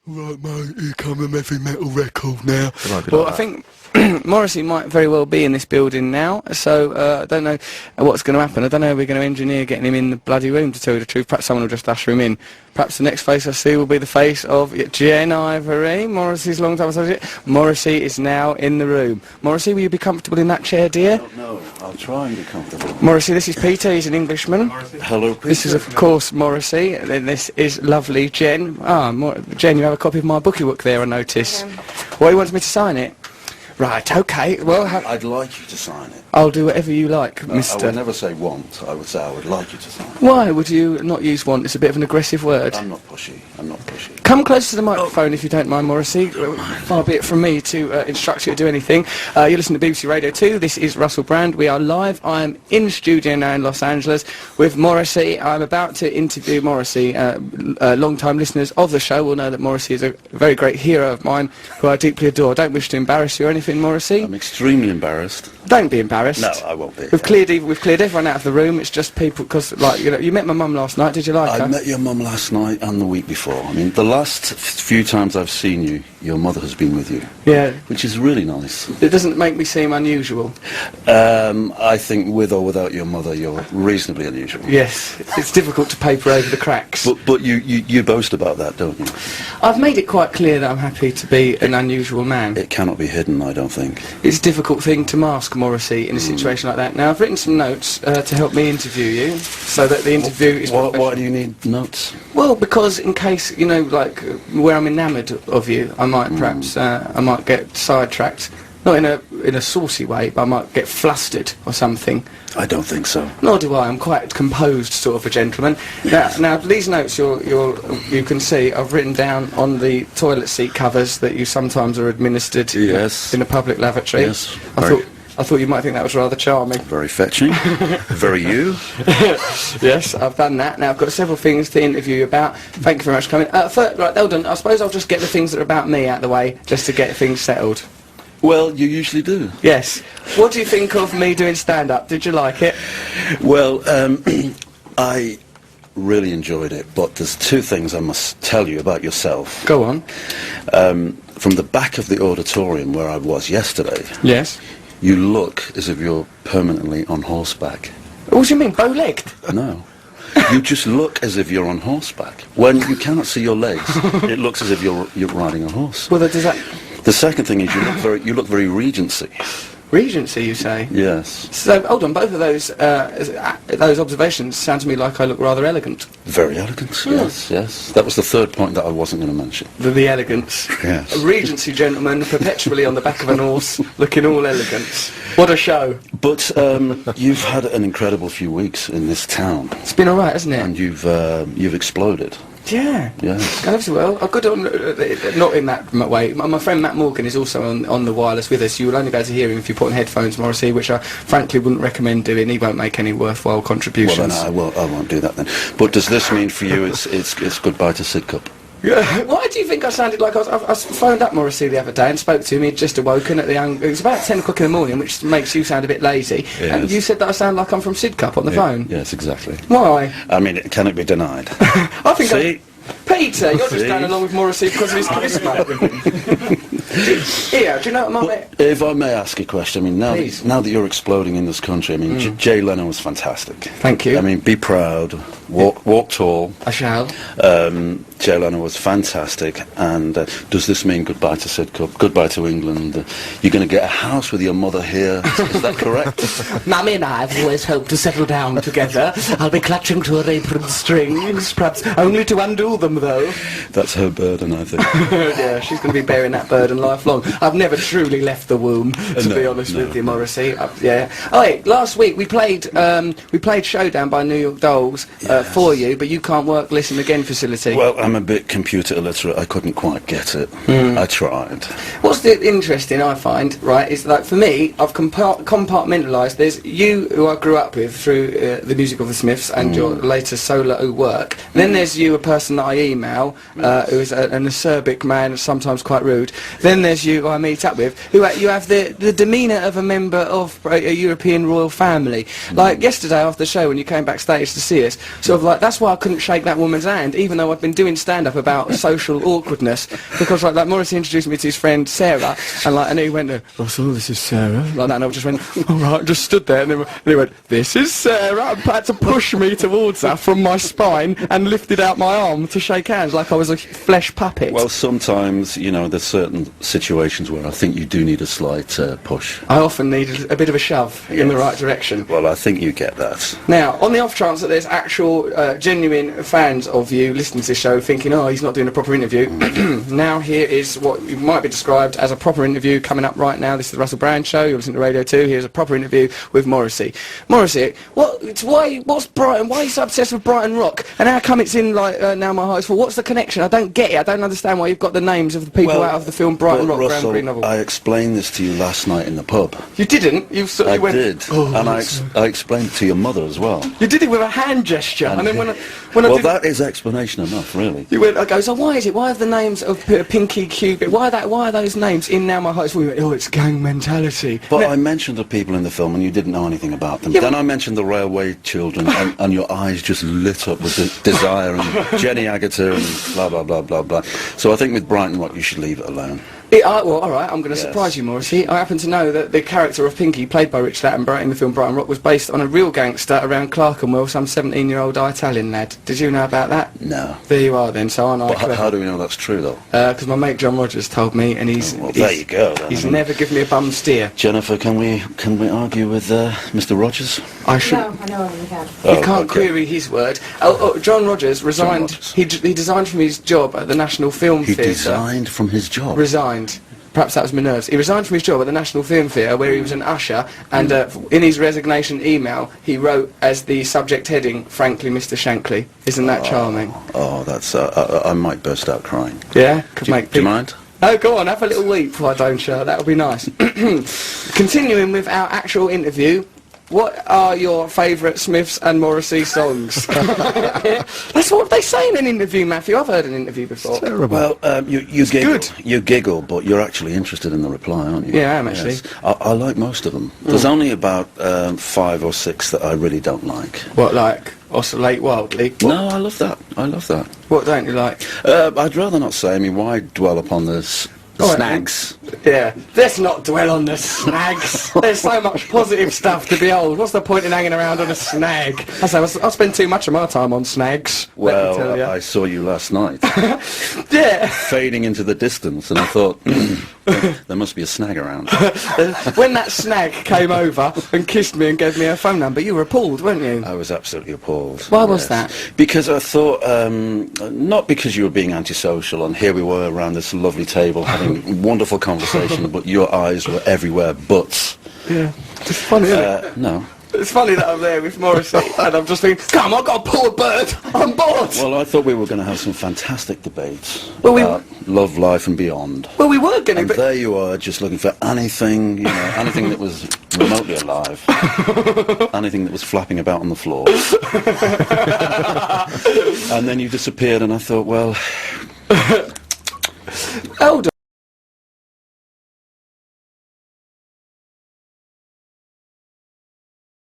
Right, mate, here come a heavy metal record now. Well, I think Morrissey might very well be in this building now, so I don't know what's going to happen. I don't know how we're going to engineer getting him in the bloody room, to tell you the truth. Perhaps someone will just usher him in. Perhaps the next face I see will be the face of Jen Ivory, Morrissey's long-time associate. Morrissey is now in the room. Morrissey, will you be comfortable in that chair, dear? I don't know. I'll try and be comfortable. Morrissey, this is Peter. He's an Englishman. Hello, Peter. This is, of course, Morrissey. And then this is lovely Jen. Jen, you have a copy of my bookie book there, I notice. Well, he wants me to sign it. Right, okay. Well, I'd like you to sign it. I'll do whatever you like, mister. I would never say want. I would say I would like you to sign it. Why would you not use want? It's a bit of an aggressive word. I'm not pushy. I'm not pushy. Come close to the microphone if you don't mind, Morrissey. Far be it from me to instruct you to do anything. You're listening to BBC Radio 2. This is Russell Brand. We are live. I'm in studio now in Los Angeles with Morrissey. I'm about to interview Morrissey. Long-time listeners of the show will know that Morrissey is a very great hero of mine who I deeply adore. I don't wish to embarrass you or anything, Morrissey. I'm extremely embarrassed. Don't be embarrassed. No, I won't be. We've cleared everyone out of the room. It's just people, because, like, you know, you met my mum last night. Did you like her? I met your mum last night and the week before. I mean, the last few times I've seen you, your mother has been with you. Yeah. Which is really nice. It doesn't make me seem unusual. I think with or without your mother, you're reasonably unusual. Yes. It's difficult to paper over the cracks. But you boast about that, don't you? I've made it quite clear that I'm happy to be an unusual man. It cannot be hidden, I don't think. It's a difficult thing to mask, Morrissey, in a situation like that. Now, I've written some notes to help me interview you, so that the interview is professional. Why do you need notes? Well, because in case, you know, like, where I'm enamoured of you, I might perhaps, I might get sidetracked. Not in a saucy way, but I might get flustered or something. I don't think so. Nor do I. I'm quite composed sort of a gentleman. Now these notes you can see I've written down on the toilet seat covers that you sometimes are administered in a public lavatory. Yes. I thought you might think that was rather charming. Very fetching. Very you. Yes, I've done that. Now I've got several things to interview you about. Thank you very much for coming. Right, hold on. I suppose I'll just get the things that are about me out of the way, just to get things settled. Well, you usually do. Yes. What do you think of me doing stand-up? Did you like it? Well, I really enjoyed it, but there's two things I must tell you about yourself. Go on. From the back of the auditorium where I was yesterday, yes, you look as if you're permanently on horseback. What do you mean, bow-legged? No. You just look as if you're on horseback. When you cannot see your legs, it looks as if you're riding a horse. Well, does that... The second thing is you look very Regency. Regency, you say? Yes. So, hold on, both of those observations sound to me like I look rather elegant. Very elegant, yes, yes. That was the third point that I wasn't going to mention. The elegance. Yes. A Regency gentleman perpetually on the back of an horse, looking all elegant. What a show. But you've had an incredible few weeks in this town. It's been all right, hasn't it? And you've exploded. Yeah. Yes. Goes well. Not in that way. My friend Matt Morgan is also on the wireless with us. You will only be able to hear him if you put on headphones, Morrissey, which I frankly wouldn't recommend doing. He won't make any worthwhile contributions. Well, then I won't do that then. But does this mean for you it's goodbye to Sidcup? Yeah. Why do you think I sounded like I phoned up Morrissey the other day and spoke to him? He'd just awoken at it was about 10 o'clock in the morning, which makes you sound a bit lazy. Yes. And you said that I sound like I'm from Sidcup on the phone. Yes, exactly. Why? I mean, can it be denied? I think Peter, you're just going along with Morrissey because of his charisma. Here, do you know what If I may ask a question, I mean, now that you're exploding in this country, I mean, Jay Leno was fantastic. Thank you. I mean, be proud, walk tall. I shall. Jay Leno was fantastic, and does this mean goodbye to Sidcup, goodbye to England? You're going to get a house with your mother here, is that correct? Mummy and I have always hoped to settle down together. I'll be clutching to her apron strings, perhaps only to undo them, though. That's her burden, I think. Yeah, she's going to be bearing that burden lifelong. I've never truly left the womb, to be honest with you, Morrissey. Yeah. Oh, wait, last week we played Showdown by New York Dolls for you, but you can't work Listen Again facility. Well, I'm a bit computer illiterate. I couldn't quite get it. I tried. What's interesting, I find, right, is that for me, I've compartmentalised. There's you, who I grew up with through the music of the Smiths and your later solo work. Then there's you, a person that I email, who is an acerbic man, sometimes quite rude. Then there's you, who I meet up with, who you have the demeanour of a member of a European royal family. Like yesterday after the show, when you came backstage to see us, sort of like, that's why I couldn't shake that woman's hand, even though I'd been doing stand-up about social awkwardness, because like Morrissey introduced me to his friend Sarah, and he went, Russell, this is Sarah, like that, and I just went, all right, just stood there, and then he went, this is Sarah, and had to push me towards her from my spine and lifted out my arm to shake hands like I was a flesh puppet. Well, sometimes, you know, there's certain situations where I think you do need a slight push. I often need a bit of a shove in the right direction. Well, I think you get that. Now, on the off chance that there's actual genuine fans of you listening to this show thinking, oh, he's not doing a proper interview, now here is what might be described as a proper interview coming up right now. This is the Russell Brand Show. You're listening to Radio 2. Here's a proper interview with Morrissey. Morrissey, what's Brighton? Why are you so obsessed with Brighton Rock? And how come it's in, like, Now My Heart's Full? What's the connection? I don't get it. I don't understand why you've got the names of the people out of the film Brighton Rock Grand Russell, Prix novel. I explained this to you last night in the pub. You didn't? I did. Oh, and I explained it to your mother as well. You did it with a hand gesture. And then when I well, did, that is explanation enough, really. you went, I go, so why is it? Why are the names of Pinky, Cupid? Why are those names in Now My Heart's Full? You went, oh, it's gang mentality. But I mentioned the people in the film and you didn't know anything about them. Yeah, then I mentioned the railway children and your eyes just lit up with desire and Jenny Agutter and blah, blah, blah, blah, blah. So I think with Brighton Rock you should leave it alone. Well, all right, I'm going to surprise you, Morrissey. I happen to know that the character of Pinky, played by Rich Attenborough in the film Brighton Rock, was based on a real gangster around Clerkenwell, some 17-year-old Italian lad. Did you know about that? No. There you are, then. So aren't I clever? How do we know that's true, though? Because my mate John Rogers told me, and there you go. Then. He's never given me a bum steer. Jennifer, can we argue with Mr. Rogers? I should. No, I know I really can. You can't query his word. John Rogers resigned. He resigned from his job at the National Film Theatre. He resigned from his job? Resigned. Perhaps that was my nerves. He resigned from his job at the National Film Theatre, where he was an usher, and in his resignation email, he wrote as the subject heading, "Frankly, Mr. Shankly." Isn't that charming? Oh, that's... I might burst out crying. Yeah? Do you mind? Oh, go on, have a little weep, why don't you? That would be nice. Continuing with our actual interview, what are your favourite Smiths and Morrissey songs? That's what they say in an interview, Matthew. I've heard an interview before. Well, you giggle, but you're actually interested in the reply, aren't you? Yeah, I am, actually. Yes. I like most of them. There's only about 5 or 6 that I really don't like. What, like Oscillate Wildly? No, I love that. I love that. What don't you like? I'd rather not say. I mean, why dwell upon this? Snags. Yeah, let's not dwell on the snags. There's so much positive stuff to behold. What's the point in hanging around on a snag? I spend too much of my time on snags. Well, I saw you last night. Yeah. Fading into the distance, and I thought, there must be a snag around. When that snag came over and kissed me and gave me her phone number, you were appalled, weren't you? I was absolutely appalled. Why was that? Because I thought, not because you were being antisocial, and here we were around this lovely table having wonderful conversation, but your eyes were everywhere but. Yeah. It's funny, isn't it? No. It's funny that I'm there with Morrissey and I'm just thinking, come on, I've got a poor bird, I'm bored! Well, I thought we were going to have some fantastic debates Well, about love, life and beyond. Well, we were going to, and but... there you are, just looking for anything, you know, anything that was remotely alive. Anything that was flapping about on the floor. And then you disappeared and I thought, well... Hold on.